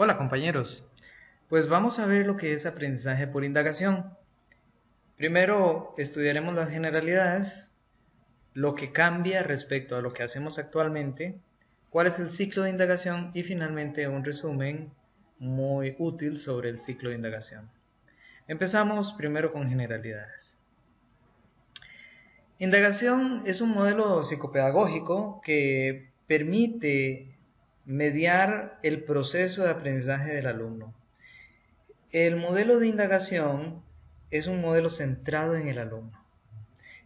Hola compañeros, pues vamos a ver lo que es aprendizaje por indagación. Primero estudiaremos las generalidades, lo que cambia respecto a lo que hacemos actualmente, cuál es el ciclo de indagación y finalmente un resumen muy útil sobre el ciclo de indagación. Empezamos primero con generalidades. Indagación es un modelo psicopedagógico que permite mediar el proceso de aprendizaje del alumno. El modelo de indagación es un modelo centrado en el alumno.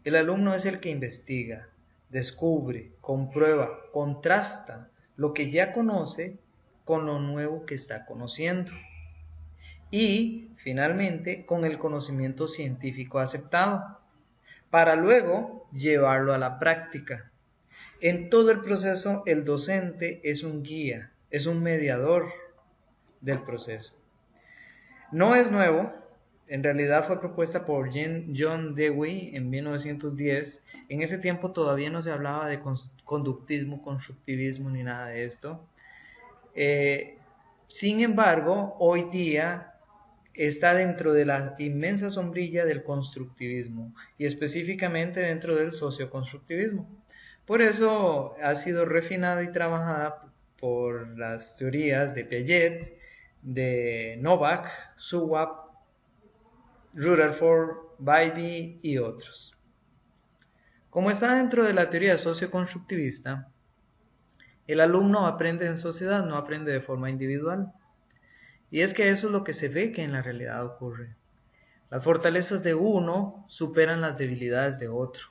El alumno es el que investiga, descubre, comprueba, contrasta lo que ya conoce con lo nuevo que está conociendo y, finalmente, con el conocimiento científico aceptado, para luego llevarlo a la práctica. En todo el proceso, el docente es un guía, es un mediador del proceso. No es nuevo, en realidad fue propuesta por John Dewey en 1910. En ese tiempo todavía no se hablaba de conductismo, constructivismo ni nada de esto. Sin embargo, hoy día está dentro de la inmensa sombrilla del constructivismo y específicamente dentro del socioconstructivismo. Por eso ha sido refinada y trabajada por las teorías de Piaget, de Novak, Schwab, Rutherford, Bybee y otros. Como está dentro de la teoría socioconstructivista, el alumno aprende en sociedad, no aprende de forma individual. Y es que eso es lo que se ve que en la realidad ocurre. Las fortalezas de uno superan las debilidades de otro.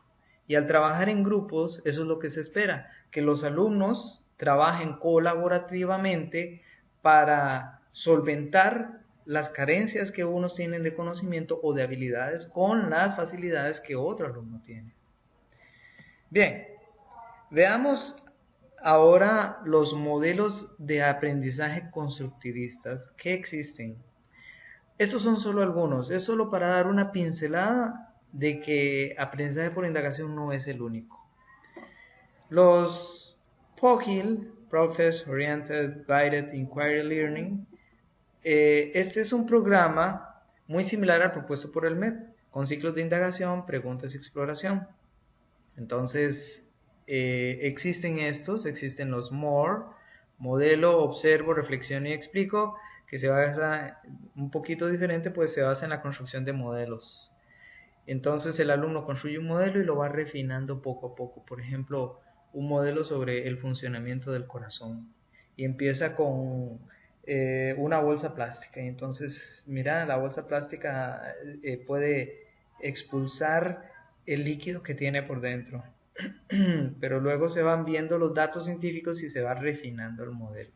Y al trabajar en grupos, eso es lo que se espera, que los alumnos trabajen colaborativamente para solventar las carencias que unos tienen de conocimiento o de habilidades con las facilidades que otro alumno tiene. Bien, veamos ahora los modelos de aprendizaje constructivistas que existen. Estos son solo algunos, es solo para dar una pincelada de que aprendizaje por indagación no es el único. Los POGIL, Process Oriented Guided Inquiry Learning, este es un programa muy similar al propuesto por el MEP, con ciclos de indagación, preguntas y exploración. Entonces, existen los MORE, modelo, observo, reflexiono y explico, que se basa un poquito diferente, pues se basa en la construcción de modelos. Entonces el alumno construye un modelo y lo va refinando poco a poco. Por ejemplo, un modelo sobre el funcionamiento del corazón. Y empieza con una bolsa plástica. Y entonces, mira, la bolsa plástica puede expulsar el líquido que tiene por dentro. Pero luego se van viendo los datos científicos y se va refinando el modelo.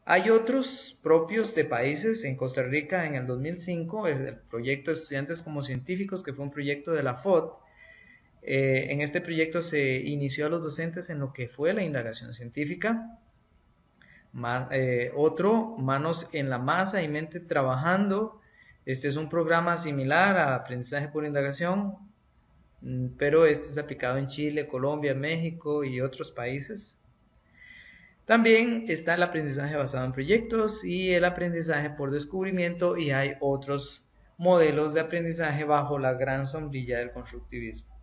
Hay otros propios de países. En Costa Rica en el 2005 es el proyecto Estudiantes como Científicos, que fue un proyecto de la FOD. En este proyecto se inició a los docentes en lo que fue la indagación científica. Otro, Manos en la Masa y Mente Trabajando. Este es un programa similar a Aprendizaje por Indagación, pero este es aplicado en Chile, Colombia, México y otros países. También está el aprendizaje basado en proyectos y el aprendizaje por descubrimiento, y hay otros modelos de aprendizaje bajo la gran sombrilla del constructivismo.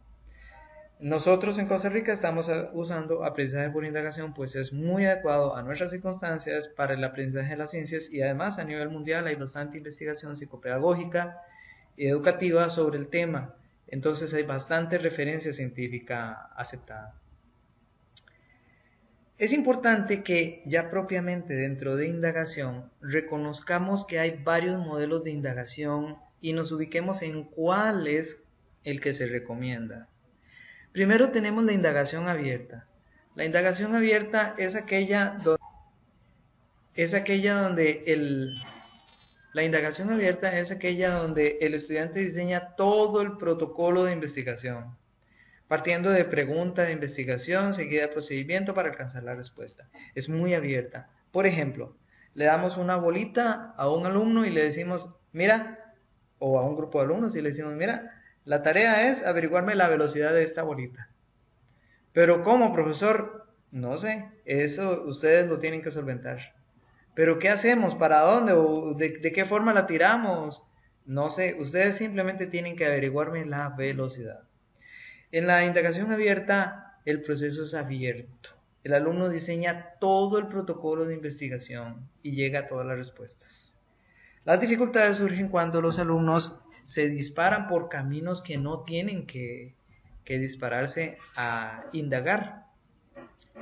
Nosotros en Costa Rica estamos usando aprendizaje por indagación, pues es muy adecuado a nuestras circunstancias para el aprendizaje de las ciencias, y además a nivel mundial hay bastante investigación psicopedagógica y educativa sobre el tema. Entonces hay bastante referencia científica aceptada. Es importante que ya propiamente dentro de indagación reconozcamos que hay varios modelos de indagación y nos ubiquemos en cuál es el que se recomienda. Primero tenemos la indagación abierta. La indagación abierta es aquella donde la indagación abierta es aquella donde el estudiante diseña todo el protocolo de investigación, partiendo de pregunta de investigación, seguida de procedimiento para alcanzar la respuesta. Es muy abierta. Por ejemplo, le damos una bolita a un alumno y le decimos, mira, o a un grupo de alumnos y le decimos, mira, la tarea es averiguarme la velocidad de esta bolita. Pero ¿cómo, profesor? No sé, eso ustedes lo tienen que solventar. Pero ¿qué hacemos? ¿Para dónde? ¿O de qué forma la tiramos? No sé, ustedes simplemente tienen que averiguarme la velocidad. En la indagación abierta, el proceso es abierto. El alumno diseña todo el protocolo de investigación y llega a todas las respuestas. Las dificultades surgen cuando los alumnos se disparan por caminos que no tienen que dispararse a indagar.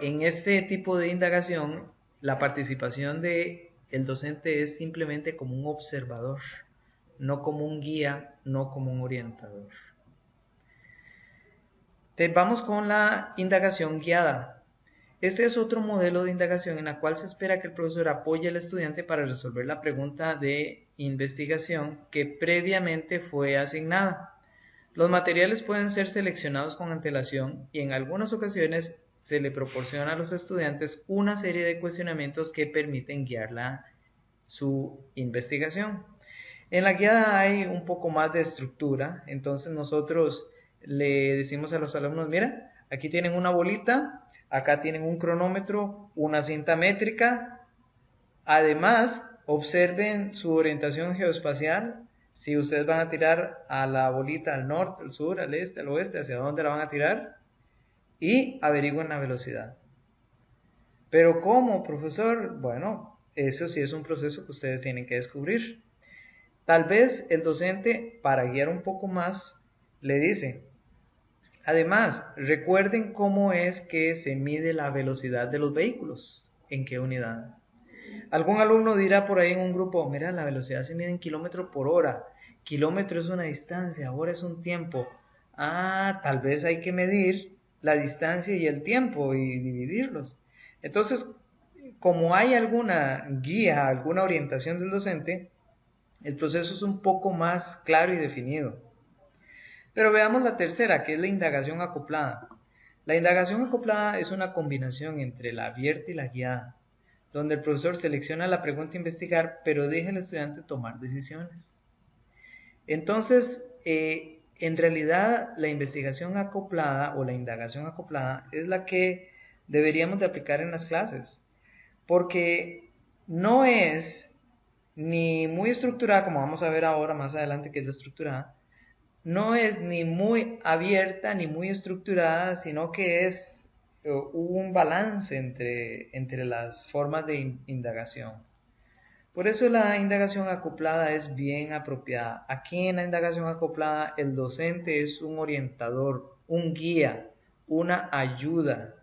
En este tipo de indagación, la participación del docente es simplemente como un observador, no como un guía, no como un orientador. Vamos con la indagación guiada. Este es otro modelo de indagación en la cual se espera que el profesor apoye al estudiante para resolver la pregunta de investigación que previamente fue asignada. Los materiales pueden ser seleccionados con antelación y en algunas ocasiones se le proporciona a los estudiantes una serie de cuestionamientos que permiten guiar su investigación. En la guiada hay un poco más de estructura, entonces nosotros le decimos a los alumnos, mira, aquí tienen una bolita, acá tienen un cronómetro, una cinta métrica. Además, observen su orientación geoespacial. Si ustedes van a tirar a la bolita al norte, al sur, al este, al oeste, ¿hacia dónde la van a tirar? Y averigüen la velocidad. ¿Pero cómo, profesor? Bueno, eso sí es un proceso que ustedes tienen que descubrir. Tal vez el docente, para guiar un poco más, le dice, además, recuerden cómo es que se mide la velocidad de los vehículos, en qué unidad. Algún alumno dirá por ahí en un grupo, mira, la velocidad se mide en kilómetros por hora. Kilómetro es una distancia, hora es un tiempo. Ah, tal vez hay que medir la distancia y el tiempo y dividirlos. Entonces, como hay alguna guía, alguna orientación del docente, el proceso es un poco más claro y definido. Pero veamos la tercera, que es la indagación acoplada. La indagación acoplada es una combinación entre la abierta y la guiada, donde el profesor selecciona la pregunta a investigar, pero deja al estudiante tomar decisiones. Entonces, en realidad, la investigación acoplada o la indagación acoplada es la que deberíamos de aplicar en las clases, porque no es ni muy estructurada, como vamos a ver ahora más adelante que es la estructurada, no es ni muy abierta ni muy estructurada, sino que es un balance entre las formas de indagación. Por eso la indagación acoplada es bien apropiada. Aquí en la indagación acoplada el docente es un orientador, un guía, una ayuda,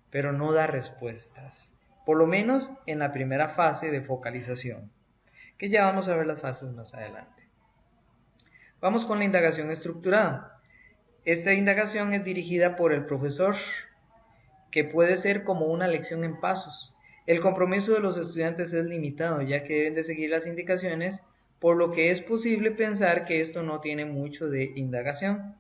pero no da respuestas. Por lo menos en la primera fase de focalización, que ya vamos a ver las fases más adelante. Vamos con la indagación estructurada. Esta indagación es dirigida por el profesor, que puede ser como una lección en pasos. El compromiso de los estudiantes es limitado, ya que deben de seguir las indicaciones, por lo que es posible pensar que esto no tiene mucho de indagación.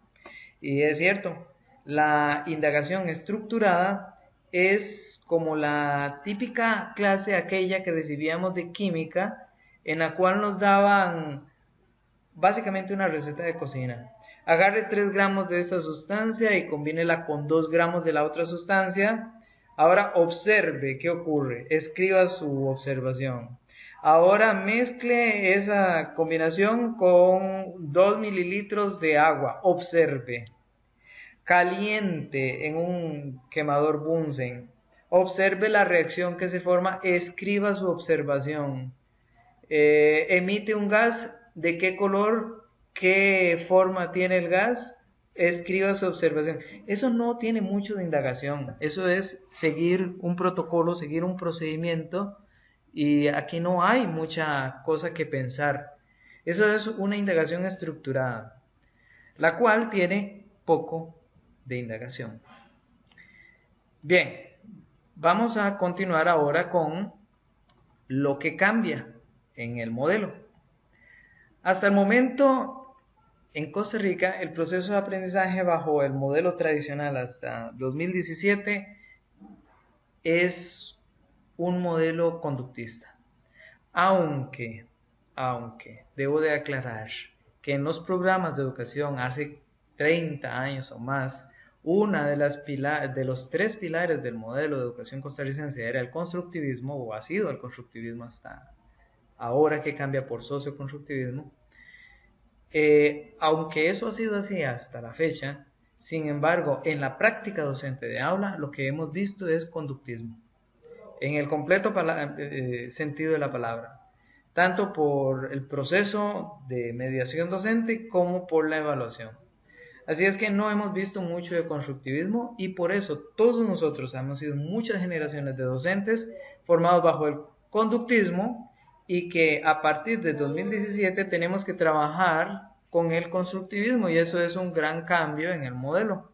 Y es cierto, la indagación estructurada es como la típica clase aquella que recibíamos de química, en la cual nos daban básicamente una receta de cocina. Agarre 3 gramos de esta sustancia y combínela con 2 gramos de la otra sustancia. Ahora observe qué ocurre. Escriba su observación. Ahora mezcle esa combinación con 2 mililitros de agua. Observe. Caliente en un quemador Bunsen. Observe la reacción que se forma. Escriba su observación. Emite un gas, ¿de qué color? ¿Qué forma tiene el gas? Escriba su observación. Eso no tiene mucho de indagación, eso es seguir un protocolo, seguir un procedimiento, y aquí no hay mucha cosa que pensar. Eso es una indagación estructurada, la cual tiene poco de indagación. Bien, vamos a continuar ahora con lo que cambia en el modelo. Hasta el momento, en Costa Rica, el proceso de aprendizaje bajo el modelo tradicional hasta 2017 es un modelo conductista. Aunque debo de aclarar que en los programas de educación hace 30 años o más, Una de los tres pilares del modelo de educación costarricense era el constructivismo, o ha sido el constructivismo hasta ahora que cambia por socioconstructivismo. Aunque eso ha sido así hasta la fecha, sin embargo, en la práctica docente de aula, lo que hemos visto es conductismo, en el completo sentido de la palabra, tanto por el proceso de mediación docente como por la evaluación. Así es que no hemos visto mucho de constructivismo y por eso todos nosotros hemos sido muchas generaciones de docentes formados bajo el conductismo y que a partir de 2017 tenemos que trabajar con el constructivismo y eso es un gran cambio en el modelo.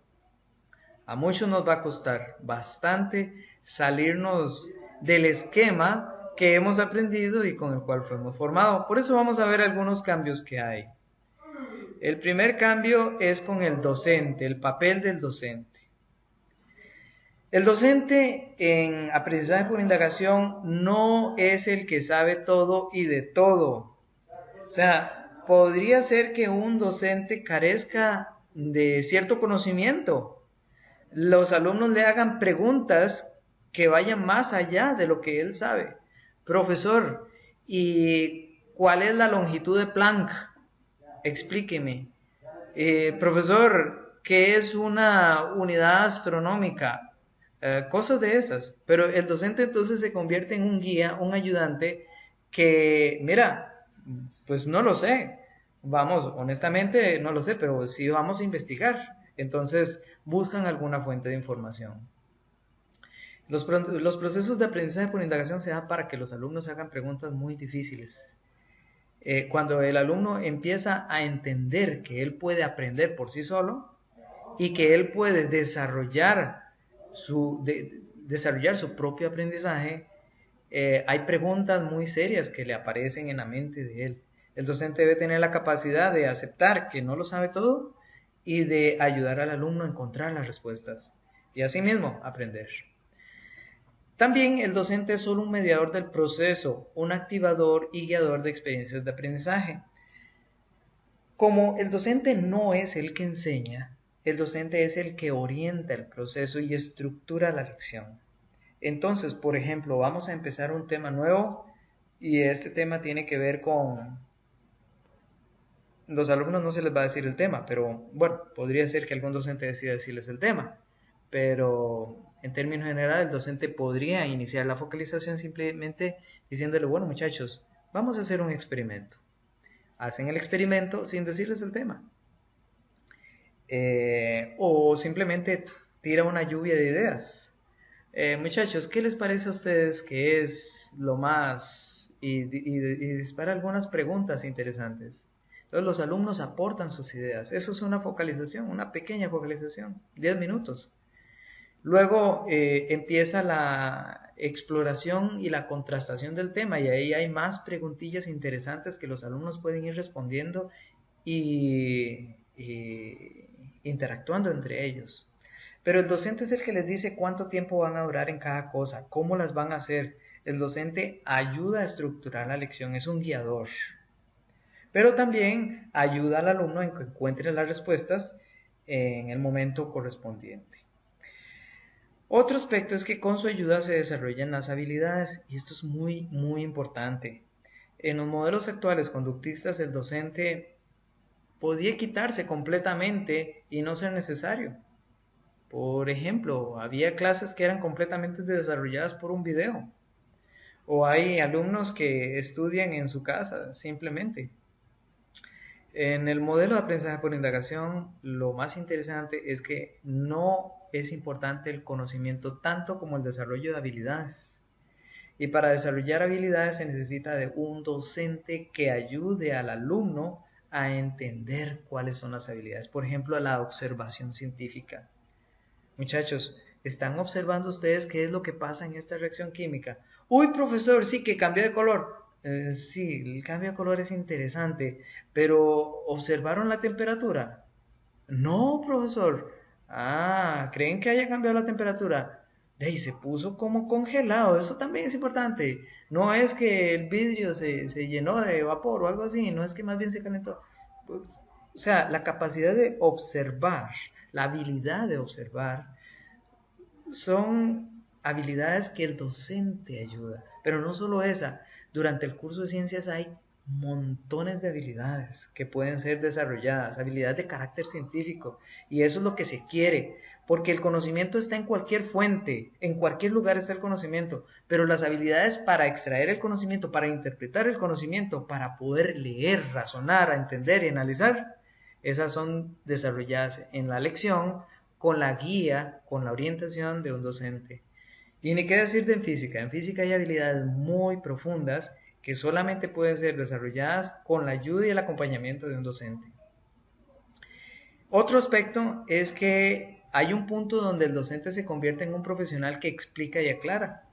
A muchos nos va a costar bastante salirnos del esquema que hemos aprendido y con el cual fuimos formados. Por eso vamos a ver algunos cambios que hay. El primer cambio es con el docente, el papel del docente. El docente en aprendizaje por indagación no es el que sabe todo y de todo. O sea, podría ser que un docente carezca de cierto conocimiento. Los alumnos le hagan preguntas que vayan más allá de lo que él sabe. Profesor, ¿y cuál es la longitud de Planck? Explíqueme. Profesor, ¿qué es una unidad astronómica? Cosas de esas. Pero el docente entonces se convierte en un guía, un ayudante que, mira, pues no lo sé. Vamos, honestamente no lo sé, pero sí vamos a investigar. Entonces buscan alguna fuente de información. Los procesos de aprendizaje por indagación se dan para que los alumnos hagan preguntas muy difíciles. Cuando el alumno empieza a entender que él puede aprender por sí solo y que él puede desarrollar su propio aprendizaje, hay preguntas muy serias que le aparecen en la mente de él. El docente debe tener la capacidad de aceptar que no lo sabe todo y de ayudar al alumno a encontrar las respuestas y asimismo aprender. También el docente es solo un mediador del proceso, un activador y guiador de experiencias de aprendizaje. Como el docente no es el que enseña, el docente es el que orienta el proceso y estructura la lección. Entonces, por ejemplo, vamos a empezar un tema nuevo y este tema tiene que ver con... Los alumnos no se les va a decir el tema, pero bueno, podría ser que algún docente decida decirles el tema. Pero en términos generales el docente podría iniciar la focalización simplemente diciéndole, bueno muchachos, vamos a hacer un experimento. Hacen el experimento sin decirles el tema. O simplemente tira una lluvia de ideas. Muchachos, ¿qué les parece a ustedes que es lo más? Y dispara algunas preguntas interesantes. Entonces los alumnos aportan sus ideas. Eso es una focalización, una pequeña focalización, 10 minutos. Luego empieza la exploración y la contrastación del tema y ahí hay más preguntillas interesantes que los alumnos pueden ir respondiendo y interactuando entre ellos. Pero el docente es el que les dice cuánto tiempo van a durar en cada cosa, cómo las van a hacer. El docente ayuda a estructurar la lección, es un guiador. Pero también ayuda al alumno a que encuentre las respuestas en el momento correspondiente. Otro aspecto es que con su ayuda se desarrollan las habilidades y esto es muy importante. En los modelos actuales conductistas el docente podía quitarse completamente y no ser necesario. Por ejemplo, había clases que eran completamente desarrolladas por un video o hay alumnos que estudian en su casa simplemente. En el modelo de aprendizaje por indagación, lo más interesante es que no es importante el conocimiento tanto como el desarrollo de habilidades. Y para desarrollar habilidades se necesita de un docente que ayude al alumno a entender cuáles son las habilidades. Por ejemplo, la observación científica. Muchachos, ¿están observando ustedes qué es lo que pasa en esta reacción química? Uy, profesor, sí, que cambió de color. Sí, el cambio de color es interesante, pero ¿observaron la temperatura? No, profesor. Ah, ¿creen que haya cambiado la temperatura? De ahí se puso como congelado, eso también es importante. No es que el vidrio se llenó de vapor o algo así, no es que más bien se calentó. Pues, o sea, la capacidad de observar, la habilidad de observar, son habilidades que el docente ayuda. Pero no solo esa, durante el curso de ciencias hay montones de habilidades que pueden ser desarrolladas, habilidades de carácter científico, y eso es lo que se quiere, porque el conocimiento está en cualquier fuente, en cualquier lugar está el conocimiento, pero las habilidades para extraer el conocimiento, para interpretar el conocimiento, para poder leer, razonar, entender y analizar, esas son desarrolladas en la lección con la guía, con la orientación de un docente. Y ni qué decir de en física hay habilidades muy profundas que solamente pueden ser desarrolladas con la ayuda y el acompañamiento de un docente. Otro aspecto es que hay un punto donde el docente se convierte en un profesional que explica y aclara.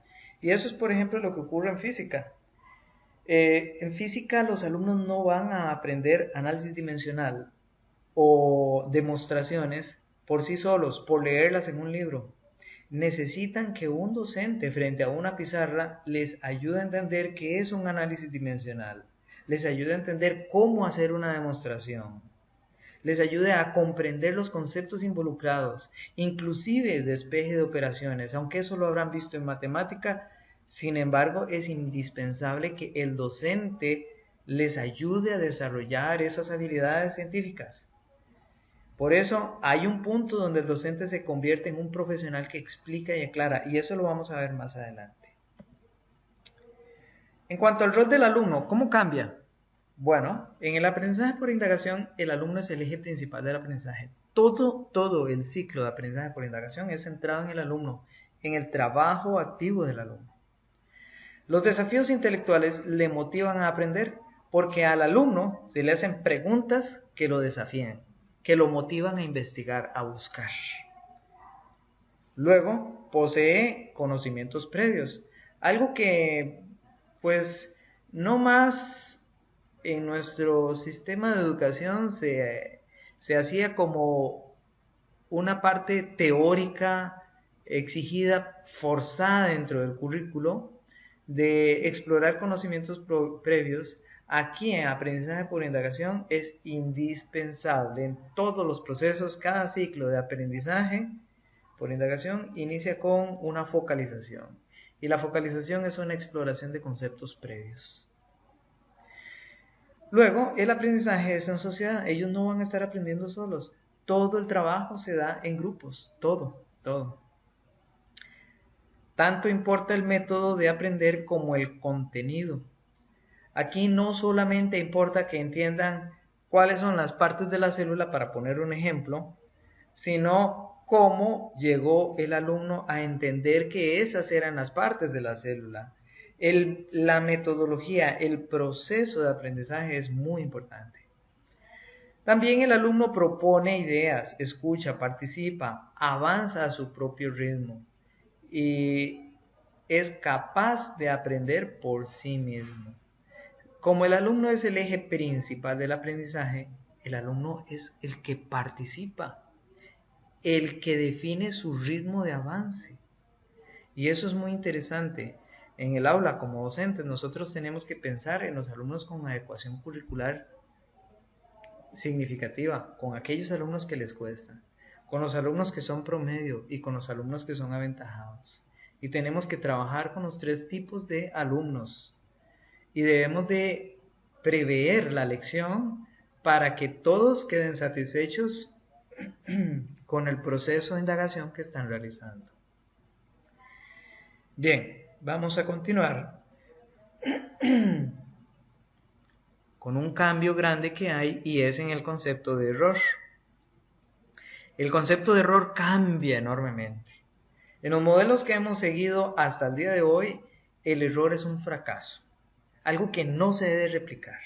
Y eso es, por ejemplo, lo que ocurre en física. En física los alumnos no van a aprender análisis dimensional o demostraciones por sí solos, por leerlas en un libro. Necesitan que un docente frente a una pizarra les ayude a entender qué es un análisis dimensional, les ayude a entender cómo hacer una demostración, les ayude a comprender los conceptos involucrados, inclusive despeje de operaciones, aunque eso lo habrán visto en matemática. Sin embargo, es indispensable que el docente les ayude a desarrollar esas habilidades científicas. Por eso hay un punto donde el docente se convierte en un profesional que explica y aclara, y eso lo vamos a ver más adelante. En cuanto al rol del alumno, ¿cómo cambia? Bueno, en el aprendizaje por indagación, el alumno es el eje principal del aprendizaje. Todo el ciclo de aprendizaje por indagación es centrado en el alumno, en el trabajo activo del alumno. Los desafíos intelectuales le motivan a aprender porque al alumno se le hacen preguntas que lo desafían, que lo motivan a investigar, a buscar. Luego, posee conocimientos previos, algo que, pues, no más en nuestro sistema de educación se hacía como una parte teórica, exigida, forzada dentro del currículo, de explorar conocimientos previos. Aquí en aprendizaje por indagación es indispensable en todos los procesos. Cada ciclo de aprendizaje por indagación inicia con una focalización, y la focalización es una exploración de conceptos previos. Luego, el aprendizaje es en sociedad. Ellos no van a estar aprendiendo solos. Todo el trabajo se da en grupos, todo. Tanto importa el método de aprender como el contenido. Aquí no solamente importa que entiendan cuáles son las partes de la célula, para poner un ejemplo, sino cómo llegó el alumno a entender que esas eran las partes de la célula. La metodología, el proceso de aprendizaje es muy importante. También el alumno propone ideas, escucha, participa, avanza a su propio ritmo y es capaz de aprender por sí mismo. Como el alumno es el eje principal del aprendizaje, el alumno es el que participa, el que define su ritmo de avance. Y eso es muy interesante. En el aula, como docentes, nosotros tenemos que pensar en los alumnos con adecuación curricular significativa, con aquellos alumnos que les cuesta, con los alumnos que son promedio y con los alumnos que son aventajados. Y tenemos que trabajar con los tres tipos de alumnos. Y debemos de prever la lección para que todos queden satisfechos con el proceso de indagación que están realizando. Bien, vamos a continuar con un cambio grande que hay, y es en el concepto de error. El concepto de error cambia enormemente. En los modelos que hemos seguido hasta el día de hoy, el error es un fracaso, algo que no se debe replicar.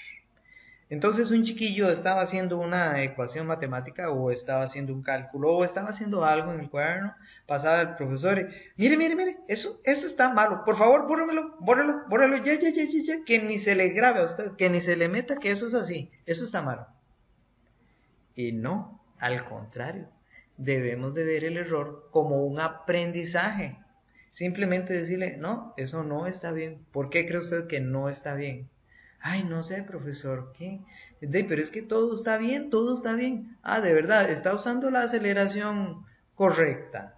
Entonces un chiquillo estaba haciendo una ecuación matemática, o estaba haciendo un cálculo, o estaba haciendo algo en el cuaderno, pasaba el profesor y, mire, eso está malo, por favor, bórralo, ya, que ni se le grabe a usted, que ni se le meta que eso es así, eso está malo. Y no, al contrario, debemos de ver el error como un aprendizaje. Simplemente decirle, no, eso no está bien. ¿Por qué cree usted que no está bien? Ay, no sé, profesor, ¿qué? Pero es que todo está bien, todo está bien. Ah, de verdad, está usando la aceleración correcta.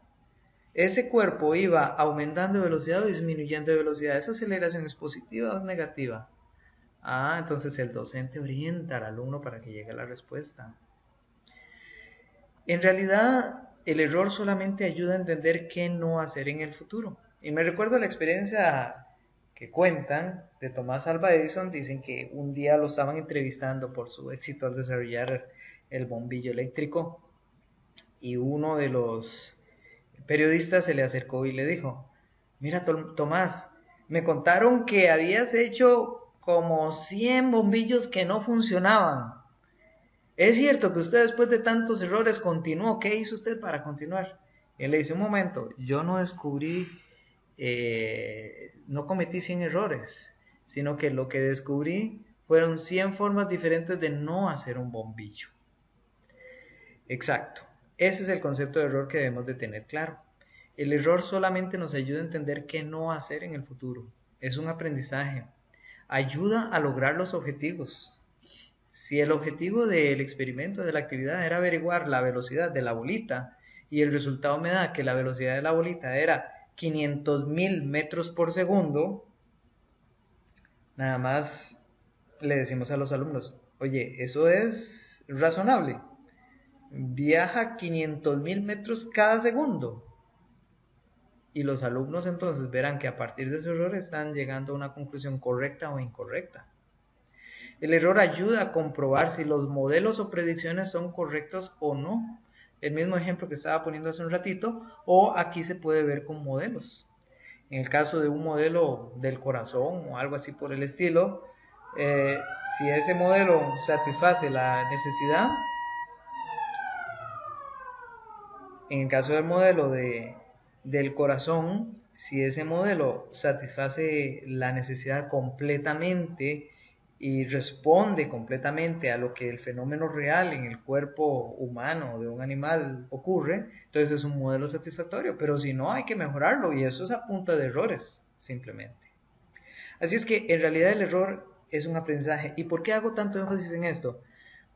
Ese cuerpo iba aumentando de velocidad o disminuyendo de velocidad. ¿Esa aceleración es positiva o negativa? Ah, entonces el docente orienta al alumno para que llegue a la respuesta. En realidad, el error solamente ayuda a entender qué no hacer en el futuro. Y me recuerdo la experiencia que cuentan de Tomás Alva Edison. Dicen que un día lo estaban entrevistando por su éxito al desarrollar el bombillo eléctrico y uno de los periodistas se le acercó y le dijo: mira, Tomás, me contaron que habías hecho como 100 bombillos que no funcionaban. ¿Es cierto que usted después de tantos errores continuó? ¿Qué hizo usted para continuar? Y él le dice: un momento, yo no descubrí, no cometí 100 errores, sino que lo que descubrí fueron 100 formas diferentes de no hacer un bombillo. Exacto, ese es el concepto de error que debemos de tener claro. El error solamente nos ayuda a entender qué no hacer en el futuro. Es un aprendizaje. Ayuda a lograr los objetivos. Si el objetivo del experimento, de la actividad, era averiguar la velocidad de la bolita y el resultado me da que la velocidad de la bolita era 500.000 metros por segundo, nada más le decimos a los alumnos: oye, eso es razonable. Viaja 500.000 metros cada segundo. Y los alumnos entonces verán que a partir de su error están llegando a una conclusión correcta o incorrecta. El error ayuda a comprobar si los modelos o predicciones son correctos o no. El mismo ejemplo que estaba poniendo hace un ratito, o aquí se puede ver con modelos. En el caso de un modelo del corazón o algo así por el estilo, si ese modelo satisface la necesidad, en el caso del modelo del corazón, si ese modelo satisface la necesidad completamente y responde completamente a lo que el fenómeno real en el cuerpo humano de un animal ocurre, entonces es un modelo satisfactorio. Pero si no, hay que mejorarlo, y eso es a punta de errores, simplemente. Así es que en realidad el error es un aprendizaje. ¿Y por qué hago tanto énfasis en esto?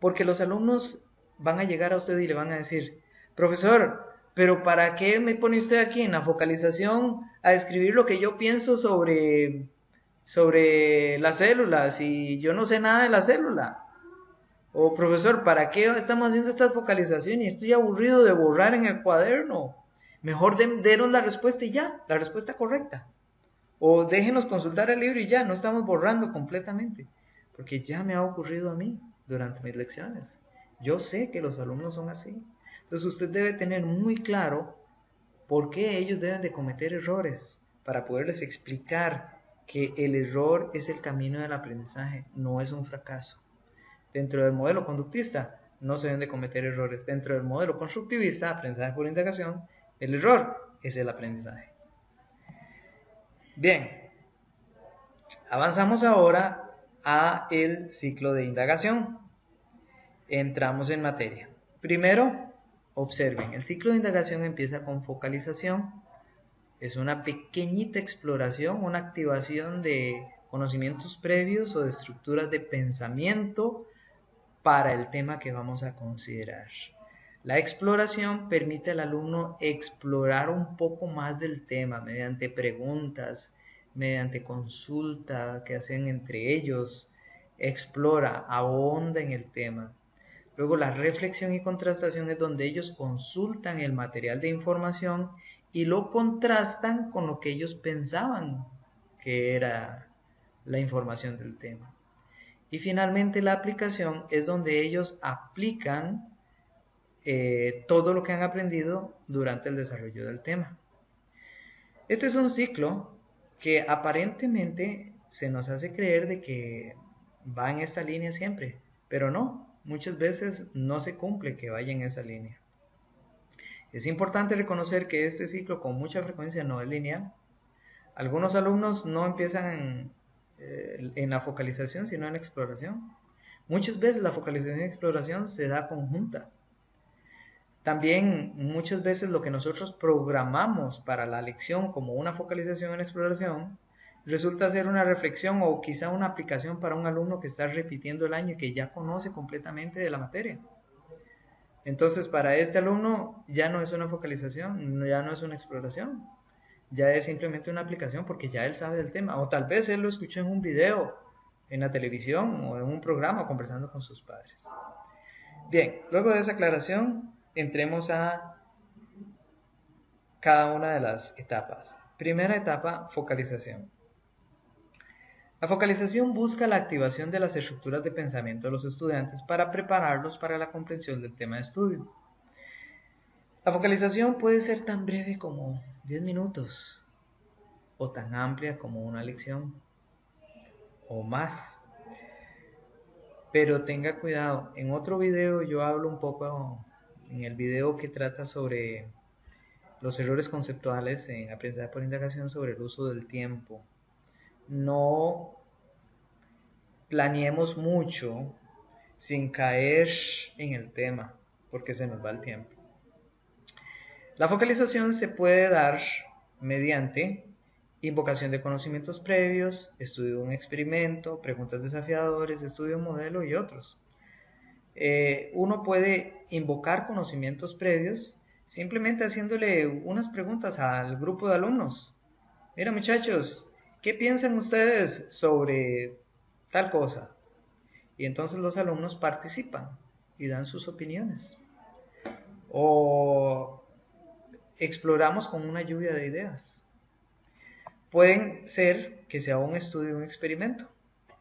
Porque los alumnos van a llegar a usted y le van a decir: profesor, pero ¿para qué me pone usted aquí en la focalización a escribir lo que yo pienso sobre las células y yo no sé nada de la célula? O profesor, ¿para qué estamos haciendo esta focalización y estoy aburrido de borrar en el cuaderno? Mejor denos la respuesta y ya, la respuesta correcta. O déjenos consultar el libro y ya, no estamos borrando completamente. Porque ya me ha ocurrido a mí durante mis lecciones. Yo sé que los alumnos son así. Entonces usted debe tener muy claro por qué ellos deben de cometer errores, para poderles explicar que el error es el camino del aprendizaje, no es un fracaso. Dentro del modelo conductista no se deben de cometer errores. Dentro del modelo constructivista, aprendizaje por indagación, el error es el aprendizaje. Bien, avanzamos ahora a el ciclo de indagación. Entramos en materia. Primero, observen, el ciclo de indagación empieza con focalización. Es una pequeñita exploración, una activación de conocimientos previos o de estructuras de pensamiento para el tema que vamos a considerar. La exploración permite al alumno explorar un poco más del tema mediante preguntas, mediante consulta que hacen entre ellos. Explora, ahonda en el tema. Luego la reflexión y contrastación es donde ellos consultan el material de información y lo contrastan con lo que ellos pensaban que era la información del tema. Y finalmente la aplicación es donde ellos aplican todo lo que han aprendido durante el desarrollo del tema. Este es un ciclo que aparentemente se nos hace creer de que va en esta línea siempre, pero no, muchas veces no se cumple que vaya en esa línea. Es importante reconocer que este ciclo con mucha frecuencia no es lineal. Algunos alumnos no empiezan en la focalización, sino en la exploración. Muchas veces la focalización y exploración se da conjunta. También muchas veces lo que nosotros programamos para la lección como una focalización y una exploración, resulta ser una reflexión o quizá una aplicación para un alumno que está repitiendo el año y que ya conoce completamente de la materia. Entonces, para este alumno ya no es una focalización, ya no es una exploración, ya es simplemente una aplicación porque ya él sabe del tema, o tal vez él lo escuchó en un video, en la televisión o en un programa conversando con sus padres. Bien, luego de esa aclaración, entremos a cada una de las etapas. Primera etapa, focalización. La focalización busca la activación de las estructuras de pensamiento de los estudiantes para prepararlos para la comprensión del tema de estudio. La focalización puede ser tan breve como 10 minutos o tan amplia como una lección o más. Pero tenga cuidado, en otro video yo hablo un poco, en el video que trata sobre los errores conceptuales en aprendizaje por indagación, sobre el uso del tiempo. No planeemos mucho sin caer en el tema, porque se nos va el tiempo. La focalización se puede dar mediante invocación de conocimientos previos, estudio de un experimento, preguntas desafiadoras, estudio de un modelo y otros. Uno puede invocar conocimientos previos simplemente haciéndole unas preguntas al grupo de alumnos. Mira, muchachos, ¿qué piensan ustedes sobre tal cosa? Y entonces los alumnos participan y dan sus opiniones. O exploramos con una lluvia de ideas. Pueden ser que sea un estudio, un experimento.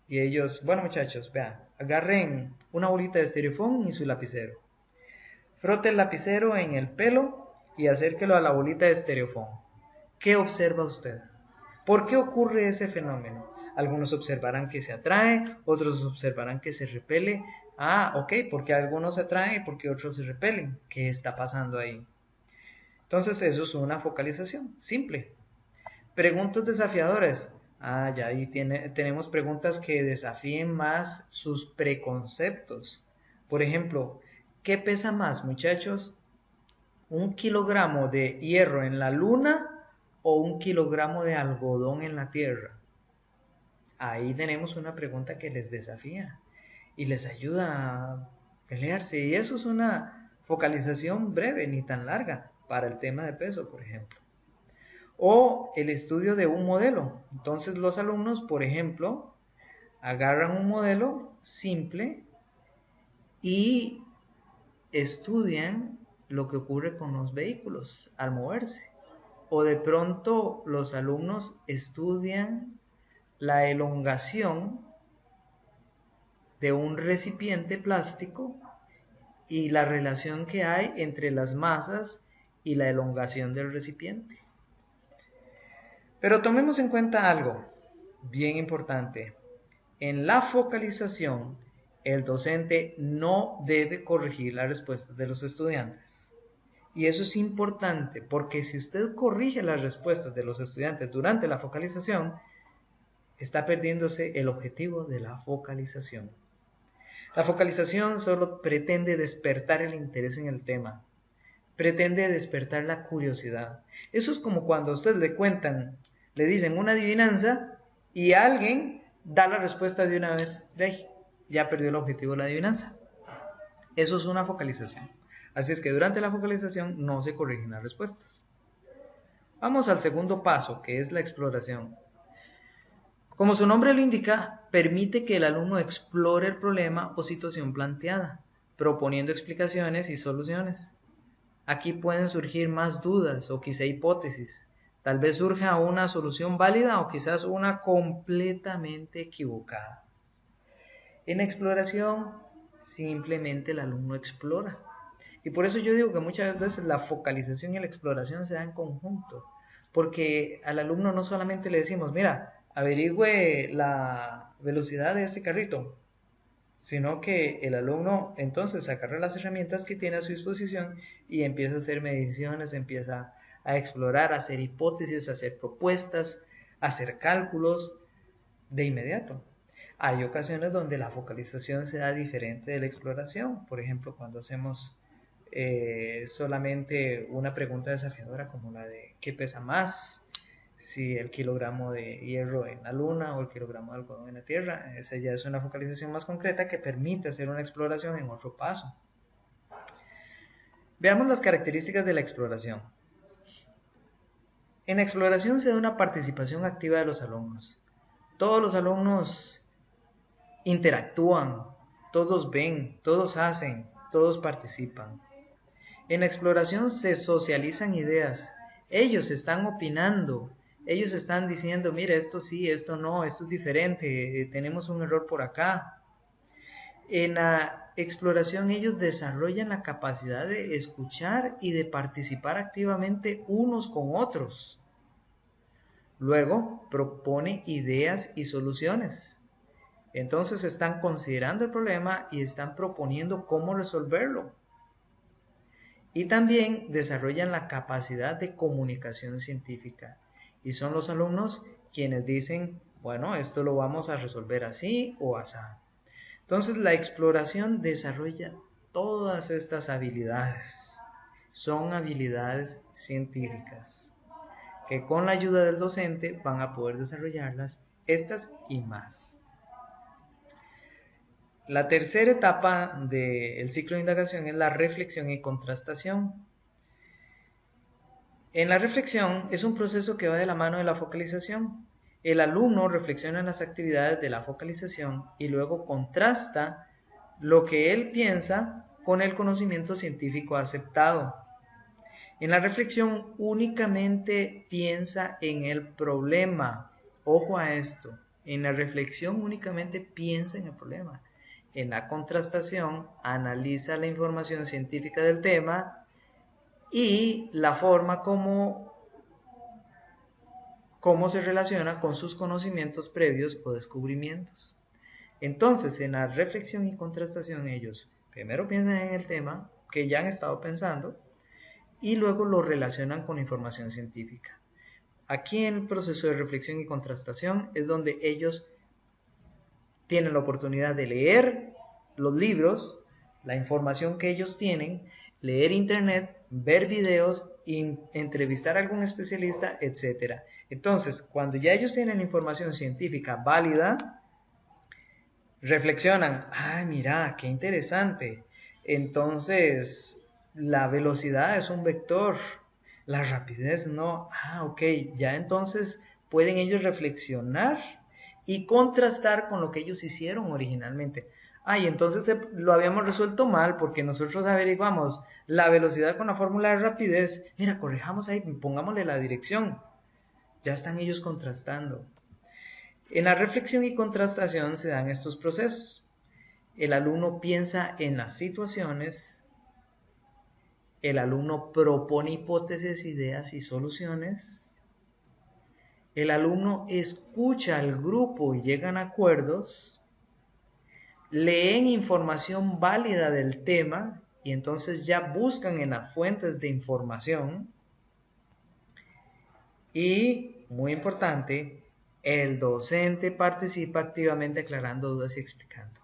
Y ellos, bueno muchachos, vean, agarren una bolita de estereofón y su lapicero. Frote el lapicero en el pelo y acérquelo a la bolita de estereofón. ¿Qué observa usted? ¿Por qué ocurre ese fenómeno? Algunos observarán que se atrae, otros observarán que se repele. Ah, ok, porque algunos se atraen y porque otros se repelen. ¿Qué está pasando ahí? Entonces eso es una focalización simple. Preguntas desafiadoras. Ah, ya ahí tenemos preguntas que desafíen más sus preconceptos. Por ejemplo, ¿qué pesa más, muchachos? ¿Un kilogramo de hierro en la luna o un kilogramo de algodón en la tierra? Ahí tenemos una pregunta que les desafía y les ayuda a pelearse. Y eso es una focalización breve, ni tan larga, para el tema de peso, por ejemplo. O el estudio de un modelo. Entonces los alumnos, por ejemplo, agarran un modelo simple y estudian lo que ocurre con los vehículos al moverse. O de pronto los alumnos estudian la elongación de un recipiente plástico y la relación que hay entre las masas y la elongación del recipiente. Pero tomemos en cuenta algo bien importante. En la focalización, el docente no debe corregir las respuestas de los estudiantes. Y eso es importante porque si usted corrige las respuestas de los estudiantes durante la focalización, está perdiéndose el objetivo de la focalización. La focalización solo pretende despertar el interés en el tema, pretende despertar la curiosidad. Eso es como cuando a usted le dicen una adivinanza y alguien da la respuesta de una vez. De ahí, ya perdió el objetivo de la adivinanza. Eso es una focalización. Así es que durante la focalización no se corrigen las respuestas. Vamos al segundo paso, que es la exploración. Como su nombre lo indica, permite que el alumno explore el problema o situación planteada, proponiendo explicaciones y soluciones. Aquí pueden surgir más dudas o quizá hipótesis. Tal vez surja una solución válida o quizás una completamente equivocada. En exploración, simplemente el alumno explora. Y por eso yo digo que muchas veces la focalización y la exploración se dan en conjunto. Porque al alumno no solamente le decimos, mira, averigüe la velocidad de este carrito, sino que el alumno entonces agarra las herramientas que tiene a su disposición y empieza a hacer mediciones, empieza a explorar, a hacer hipótesis, a hacer propuestas, a hacer cálculos de inmediato. Hay ocasiones donde la focalización se da diferente de la exploración, por ejemplo cuando hacemos solamente una pregunta desafiadora como la de ¿qué pesa más? si el kilogramo de hierro en la luna o el kilogramo de algodón en la Tierra. Esa ya es una focalización más concreta que permite hacer una exploración en otro paso. Veamos las características de la exploración. En la exploración se da una participación activa de los alumnos. Todos los alumnos interactúan, todos ven, todos hacen, todos participan. En la exploración se socializan ideas. Ellos están opinando, ellos están diciendo, mira, esto sí, esto no, esto es diferente, tenemos un error por acá. En la exploración ellos desarrollan la capacidad de escuchar y de participar activamente unos con otros. Luego propone ideas y soluciones. Entonces están considerando el problema y están proponiendo cómo resolverlo. Y también desarrollan la capacidad de comunicación científica. Y son los alumnos quienes dicen, bueno, esto lo vamos a resolver así o así. Entonces la exploración desarrolla todas estas habilidades. Son habilidades científicas que con la ayuda del docente van a poder desarrollarlas, estas y más. La tercera etapa del ciclo de indagación es la reflexión y contrastación. En la reflexión es un proceso que va de la mano de la focalización. El alumno reflexiona en las actividades de la focalización y luego contrasta lo que él piensa con el conocimiento científico aceptado. En la reflexión únicamente piensa en el problema. Ojo a esto, en la reflexión únicamente piensa en el problema. En la contrastación analiza la información científica del tema y la forma como se relaciona con sus conocimientos previos o descubrimientos. Entonces, en la reflexión y contrastación ellos primero piensan en el tema que ya han estado pensando y luego lo relacionan con información científica. Aquí en el proceso de reflexión y contrastación es donde ellos tienen la oportunidad de leer los libros, la información que ellos tienen, leer internet, ver videos, entrevistar a algún especialista, etc. Entonces, cuando ya ellos tienen información científica válida, reflexionan, ¡ay, mira, qué interesante! Entonces, la velocidad es un vector, la rapidez no. Ok, ya entonces pueden ellos reflexionar y contrastar con lo que ellos hicieron originalmente. Y entonces lo habíamos resuelto mal porque nosotros averiguamos la velocidad con la fórmula de rapidez. Mira, corrijamos ahí, pongámosle la dirección. Ya están ellos contrastando. En la reflexión y contrastación se dan estos procesos. El alumno piensa en las situaciones, el alumno propone hipótesis, ideas y soluciones, el alumno escucha al grupo y llegan a acuerdos, leen información válida del tema y entonces ya buscan en las fuentes de información y, muy importante, el docente participa activamente aclarando dudas y explicando.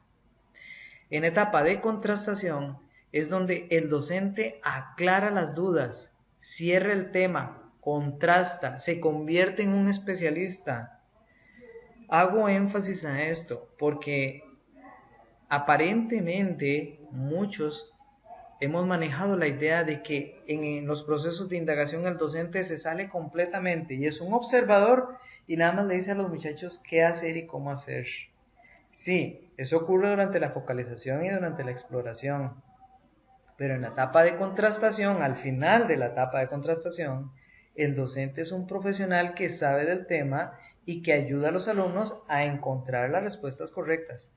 En etapa de contrastación es donde el docente aclara las dudas, cierra el tema, contrasta, se convierte en un especialista. Hago énfasis a esto porque aparentemente muchos hemos manejado la idea de que en los procesos de indagación el docente se sale completamente y es un observador y nada más le dice a los muchachos qué hacer y cómo hacer. Sí, eso ocurre durante la focalización y durante la exploración, pero en la etapa de contrastación, al final de la etapa de contrastación, el docente es un profesional que sabe del tema y que ayuda a los alumnos a encontrar las respuestas correctas.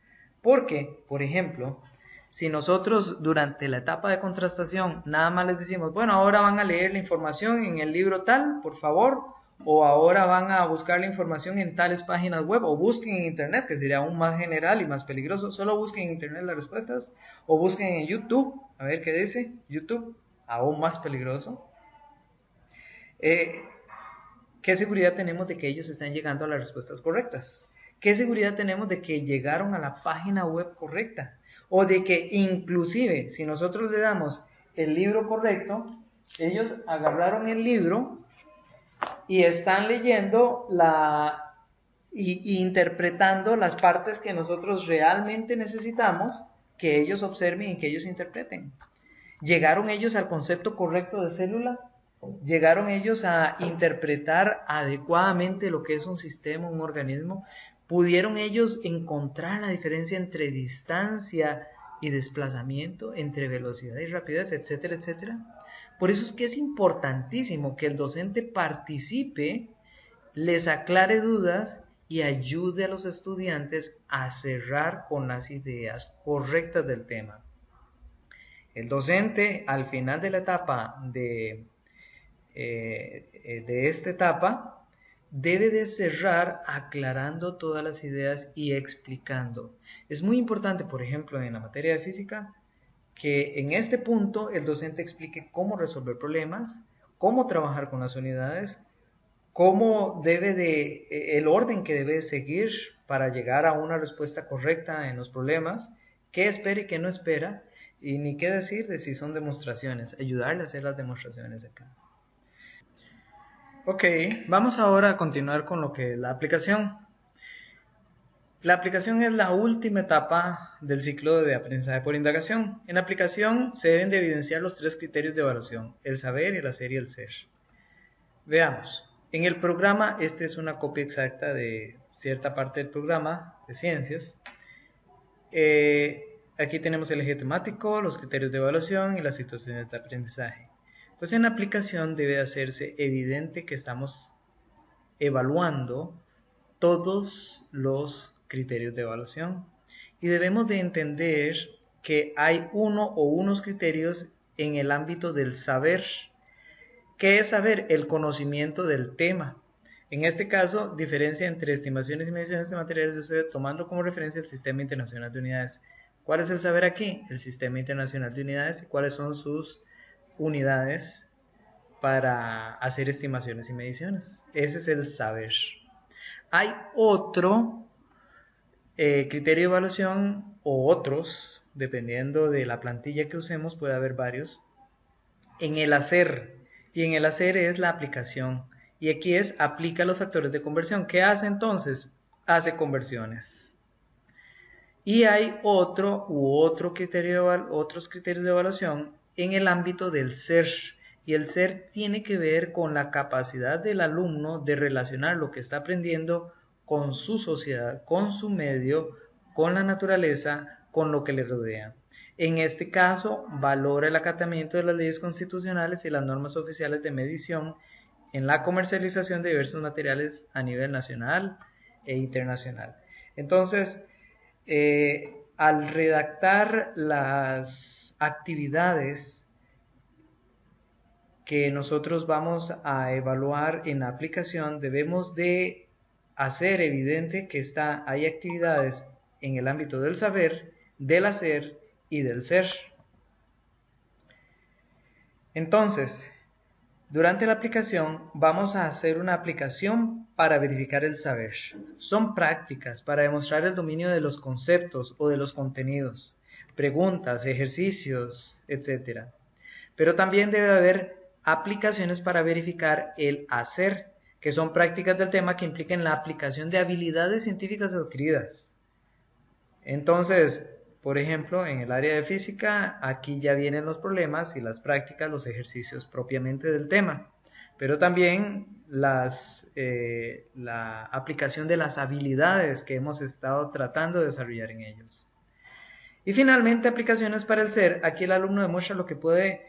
Porque, por ejemplo, si nosotros durante la etapa de contrastación nada más les decimos, bueno, ahora van a leer la información en el libro tal, por favor, o ahora van a buscar la información en tales páginas web, o busquen en internet, que sería aún más general y más peligroso, solo busquen en internet las respuestas, o busquen en YouTube, a ver qué dice YouTube, aún más peligroso. ¿Qué seguridad tenemos de que ellos están llegando a las respuestas correctas? ¿Qué seguridad tenemos de que llegaron a la página web correcta? O de que inclusive si nosotros le damos el libro correcto, ellos agarraron el libro y están leyendo y interpretando las partes que nosotros realmente necesitamos que ellos observen y que ellos interpreten. ¿Llegaron ellos al concepto correcto de célula? ¿Llegaron ellos a interpretar adecuadamente lo que es un sistema, un organismo? ¿Pudieron ellos encontrar la diferencia entre distancia y desplazamiento, entre velocidad y rapidez, etcétera, etcétera? Por eso es que es importantísimo que el docente participe, les aclare dudas y ayude a los estudiantes a cerrar con las ideas correctas del tema. El docente, al final de la etapa de esta etapa, debe de cerrar aclarando todas las ideas y explicando. Es muy importante, por ejemplo, en la materia de física, que en este punto el docente explique cómo resolver problemas, cómo trabajar con las unidades, cómo el orden que debe seguir para llegar a una respuesta correcta en los problemas, qué espera y qué no espera, y ni qué decir de si son demostraciones, ayudarle a hacer las demostraciones acá. Ok, vamos ahora a continuar con lo que es la aplicación. La aplicación es la última etapa del ciclo de aprendizaje por indagación. En aplicación se deben de evidenciar los 3 criterios de evaluación: el saber, el hacer y el ser. Veamos, en el programa, esta es una copia exacta de cierta parte del programa de ciencias. Aquí tenemos el eje temático, los criterios de evaluación y las situaciones de aprendizaje. Pues en la aplicación debe hacerse evidente que estamos evaluando todos los criterios de evaluación y debemos de entender que hay uno o unos criterios en el ámbito del saber. ¿Qué es saber? El conocimiento del tema. En este caso, diferencia entre estimaciones y mediciones de materiales de uso, tomando como referencia el Sistema Internacional de Unidades. ¿Cuál es el saber aquí? El Sistema Internacional de Unidades y cuáles son sus unidades para hacer estimaciones y mediciones. Ese es el saber. Hay otro criterio de evaluación o otros, dependiendo de la plantilla que usemos, puede haber varios, en el hacer. Y en el hacer es la aplicación. Y aquí es aplica los factores de conversión. ¿Qué hace entonces? Hace conversiones. Y hay otros criterios de evaluación en el ámbito del ser. Y el ser tiene que ver con la capacidad del alumno de relacionar lo que está aprendiendo con su sociedad, con su medio, con la naturaleza, con lo que le rodea. En este caso, valora el acatamiento de las leyes constitucionales y las normas oficiales de medición en la comercialización de diversos materiales a nivel nacional e internacional. Entonces, al redactar las actividades que nosotros vamos a evaluar en la aplicación, debemos de hacer evidente que hay actividades en el ámbito del saber, del hacer y del ser. Entonces, durante la aplicación vamos a hacer una aplicación para verificar el saber. Son prácticas para demostrar el dominio de los conceptos o de los contenidos, preguntas, ejercicios, etc. Pero también debe haber aplicaciones para verificar el hacer, que son prácticas del tema que implican la aplicación de habilidades científicas adquiridas. Entonces, por ejemplo, en el área de física, aquí ya vienen los problemas y las prácticas, los ejercicios propiamente del tema, pero también la aplicación de las habilidades que hemos estado tratando de desarrollar en ellos. Y finalmente, aplicaciones para el ser. Aquí el alumno demuestra lo que puede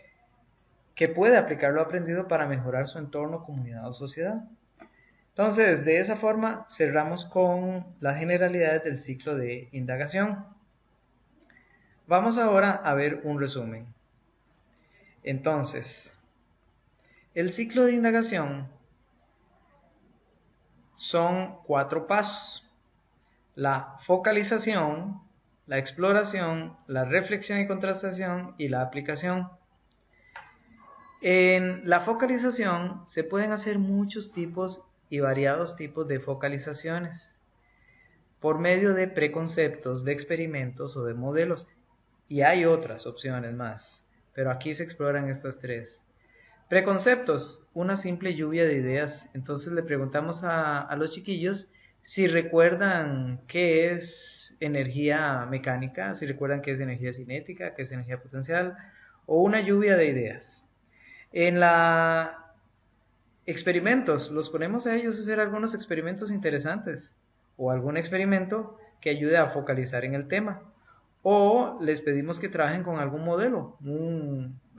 aplicar lo aprendido para mejorar su entorno, comunidad o sociedad. Entonces, de esa forma cerramos con las generalidades del ciclo de indagación. Vamos ahora a ver un resumen. Entonces, el ciclo de indagación son 4 pasos: la focalización, la exploración, la reflexión y contrastación y la aplicación. En la focalización se pueden hacer muchos tipos y variados tipos de focalizaciones por medio de preconceptos, de experimentos o de modelos. Y hay otras opciones más, pero aquí se exploran estas 3. Preconceptos, una simple lluvia de ideas. Entonces le preguntamos a los chiquillos si recuerdan qué es energía mecánica, si recuerdan qué es energía cinética, qué es energía potencial, o una lluvia de ideas. En la experimentos, los ponemos a ellos a hacer algunos experimentos interesantes o algún experimento que ayude a focalizar en el tema. O les pedimos que trabajen con algún modelo.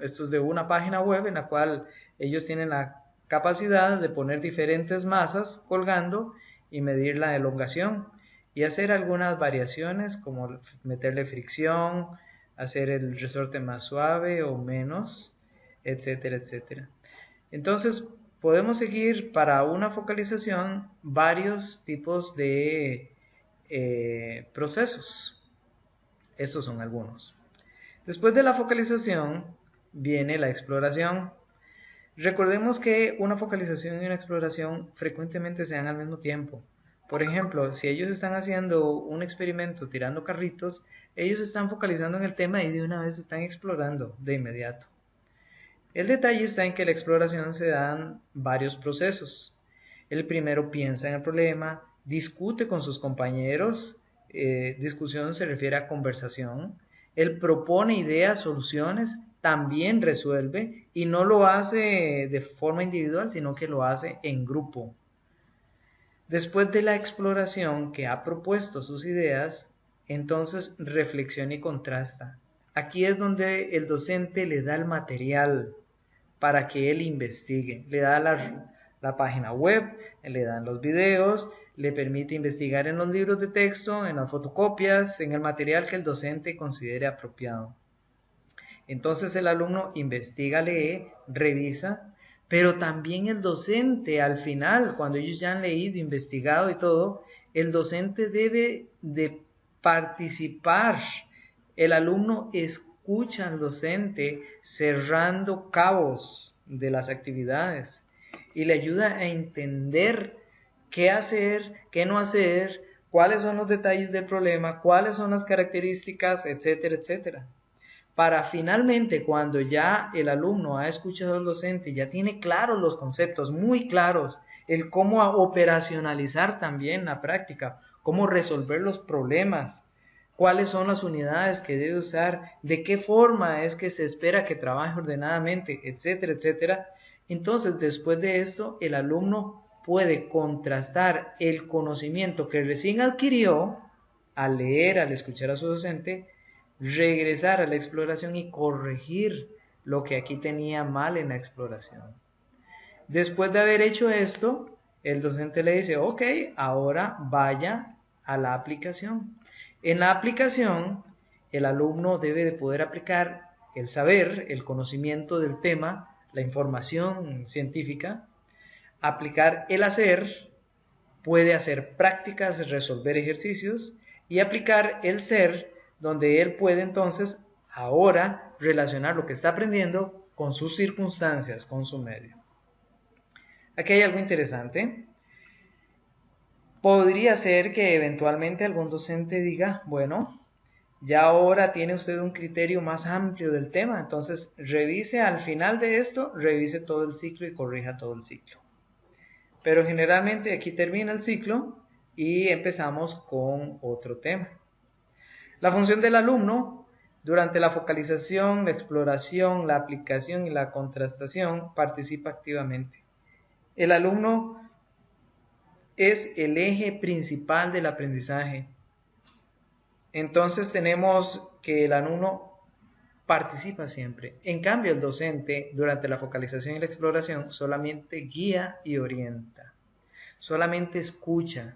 Esto es de una página web en la cual ellos tienen la capacidad de poner diferentes masas colgando y medir la elongación y hacer algunas variaciones como meterle fricción, hacer el resorte más suave o menos, etcétera, etcétera. Entonces podemos seguir para una focalización varios tipos de procesos. Estos son algunos. Después de la focalización viene la exploración. Recordemos que una focalización y una exploración frecuentemente se dan al mismo tiempo. Por ejemplo, si ellos están haciendo un experimento tirando carritos, ellos están focalizando en el tema y de una vez están explorando de inmediato. El detalle está en que la exploración se dan varios procesos. El primero piensa en el problema, discute con sus compañeros, discusión se refiere a conversación, él propone ideas, soluciones, también resuelve y no lo hace de forma individual, sino que lo hace en grupo. Después de la exploración que ha propuesto sus ideas, entonces reflexiona y contrasta. Aquí es donde el docente le da el material para que él investigue. Le da la página web, le dan los videos, le permite investigar en los libros de texto, en las fotocopias, en el material que el docente considere apropiado. Entonces el alumno investiga, lee, revisa, pero también el docente al final, cuando ellos ya han leído, investigado y todo, el docente debe de participar. El alumno escucha al docente cerrando cabos de las actividades y le ayuda a entender qué hacer, qué no hacer, cuáles son los detalles del problema, cuáles son las características, etcétera, etcétera. Para finalmente, cuando ya el alumno ha escuchado al docente, ya tiene claros los conceptos, muy claros, el cómo operacionalizar también la práctica, cómo resolver los problemas, cuáles son las unidades que debe usar, de qué forma es que se espera que trabaje ordenadamente, etcétera, etcétera. Entonces, después de esto, el alumno puede contrastar el conocimiento que recién adquirió al leer, al escuchar a su docente, regresar a la exploración y corregir lo que aquí tenía mal en la exploración. Después de haber hecho esto, el docente le dice, ok, ahora vaya a la aplicación. En la aplicación, el alumno debe de poder aplicar el saber, el conocimiento del tema, la información científica, aplicar el hacer, puede hacer prácticas, resolver ejercicios y aplicar el ser, donde él puede entonces ahora relacionar lo que está aprendiendo con sus circunstancias, con su medio. Aquí hay algo interesante. Podría ser que eventualmente algún docente diga, bueno, ya ahora tiene usted un criterio más amplio del tema, entonces revise al final de esto, revise todo el ciclo y corrija todo el ciclo. Pero generalmente aquí termina el ciclo y empezamos con otro tema. La función del alumno durante la focalización, la exploración, la aplicación y la contrastación participa activamente. El alumno es el eje principal del aprendizaje. Entonces tenemos que el alumno participa siempre. En cambio, el docente durante la focalización y la exploración solamente guía y orienta. Solamente escucha.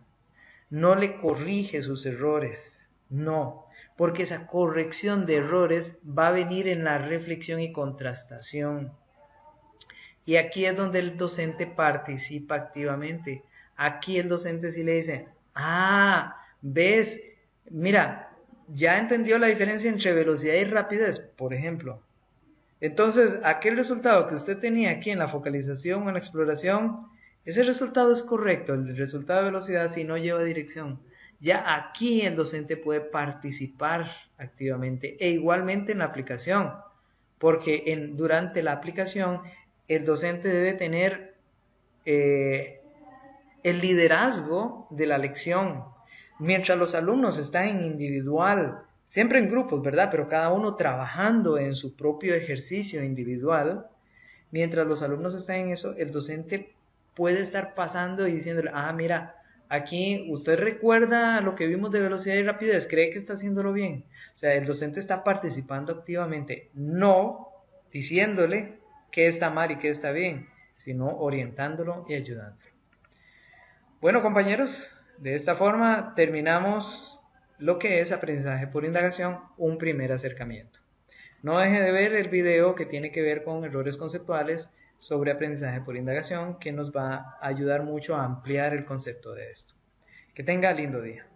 No le corrige sus errores. No, porque esa corrección de errores va a venir en la reflexión y contrastación. Y aquí es donde el docente participa activamente. Aquí el docente sí le dice, ves, mira, ya entendió la diferencia entre velocidad y rapidez, por ejemplo. Entonces, aquel resultado que usted tenía aquí en la focalización o en la exploración, ese resultado es correcto, el resultado de velocidad si no lleva dirección. Ya aquí el docente puede participar activamente e igualmente en la aplicación, porque durante la aplicación el docente debe tener el liderazgo de la lección. Mientras los alumnos están en individual, siempre en grupos, ¿verdad? Pero cada uno trabajando en su propio ejercicio individual, mientras los alumnos están en eso, el docente puede estar pasando y diciéndole, mira, aquí usted recuerda lo que vimos de velocidad y rapidez, cree que está haciéndolo bien. O sea, el docente está participando activamente, no diciéndole qué está mal y qué está bien, sino orientándolo y ayudándolo. Bueno, compañeros, de esta forma terminamos lo que es aprendizaje por indagación, un primer acercamiento. No deje de ver el video que tiene que ver con errores conceptuales sobre aprendizaje por indagación, que nos va a ayudar mucho a ampliar el concepto de esto. Que tenga lindo día.